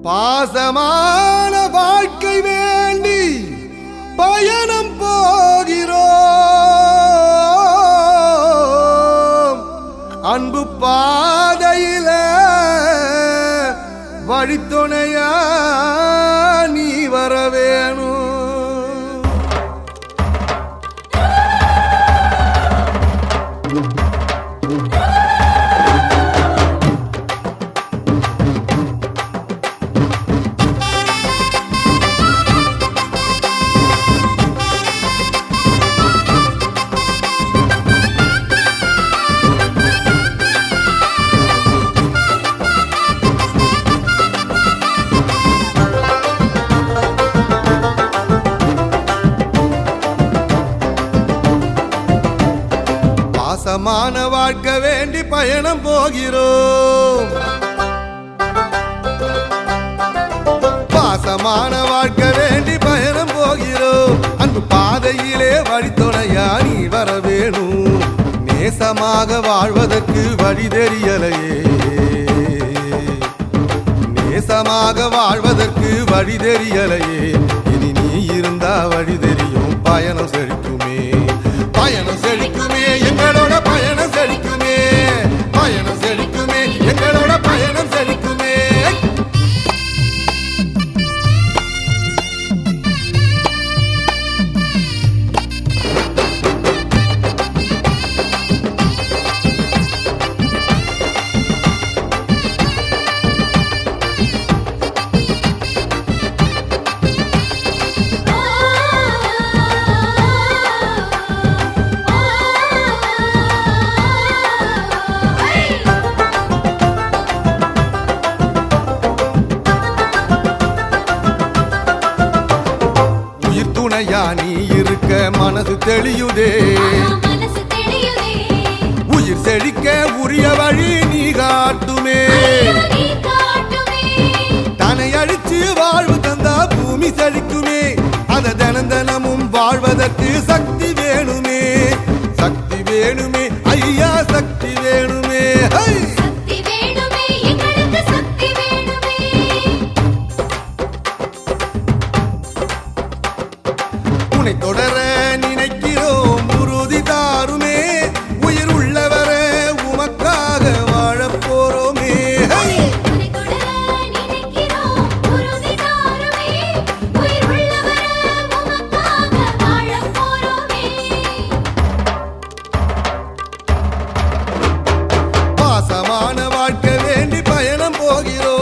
பாசமான வாழ்க்கை வேண்டி பயணம் போகிறோம். அன்பு பாதையில வழித்துணையா நீ வர வேணும். பாசமான வாழ்க்கை வேண்டி பயணம் போகிறோம். பாசமான வாழ்க்கை வேண்டி பயணம் போகிறோம். அன்பு பாதையிலே வழித்துணையா நீ வர வேணும். நேசமாக வாழ்வதற்கு வழி தெரியலையே, நேசமாக வாழ்வதற்கு வழி தெரியலையே. இனி நீ இருந்தா வழி தெரியும், பயணம் செழிக்குமே, பயணம் செழிக்குமே, எங்களோட பயணம் செழிக்குமே, பயணம் செழிக்குமே, எங்களோட பயணம் செழிக்குமே. நீ இருக்க மனசு தெளியுதே, உயிர் செழிக்க உரிய வழி நீ காட்டுமே. தன்னை அழிச்சு வாழ்வு தந்தா பூமி செழிக்குமே. அத தினம் தினமும் வாழ்வதற்கு சக்தி வேணுமே, சக்தி வேணுமே, ஐயா சக்தி வேணுமே. உன்னை தொடர நினைக்கிறோம், உறுதி தாருமே. உயிர் உள்ளவர உமக்காக வாழப் போறோமே. பாசமான வாழ்க்கை வேண்டி பயணம் போகிறோம்.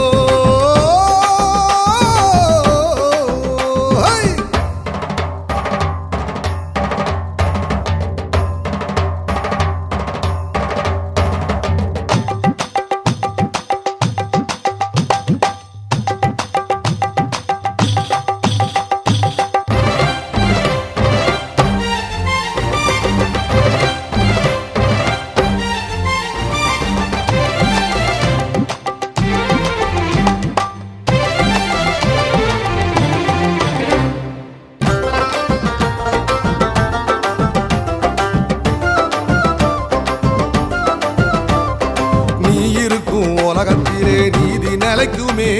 உலகத்திலே நீதி நிலைக்குமே,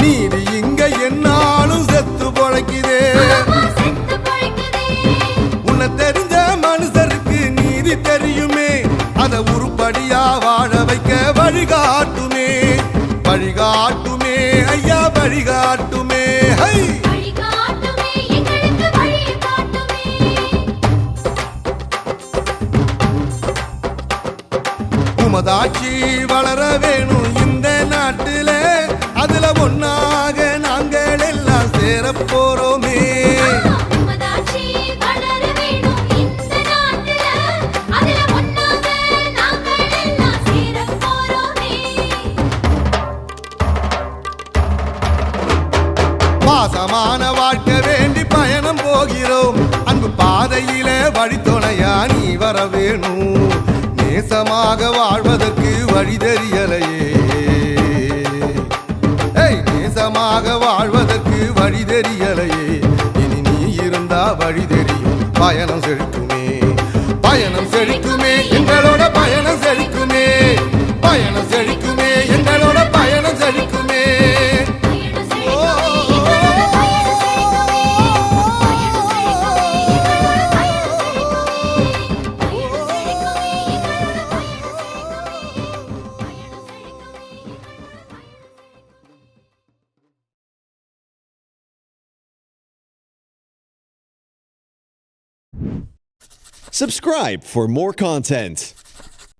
நீதி இங்க என்னாலும் செத்து பொழைக்குதே. உன்னை தெரிஞ்ச மனுஷருக்கு நீதி தெரியுமே. அத உருப்படியா வாழ வைக்க வழிகாட்டுமே, வழிகாட்டுமே, ஐயா வழிகாட்டுமே. உமதாட்சி வளர வேணும் இந்த நாட்டில, அதுல ஒன்னாக நாங்கள் எல்லாம் சேர போறோமே. பாசமான வாழ்க்கை வேண்டி பயணம் போகிறோம். அன்பு பாதையில வழித்துணையா நீ வர வேணும். நேசமாக வாழ்வதற்கு வழி தெரியலையே, நேசமாக வாழ்வதற்கு வழி தெரியலையே. இனி நீ இருந்தா வழி தெரியும், பயணம் செழிக்குமே, பயணம் செழிக்குமே, எங்களோட பயணம் செழிக்குமே, பயணம் செழிக்குமே, எங்களோட பயணம் Subscribe for more content.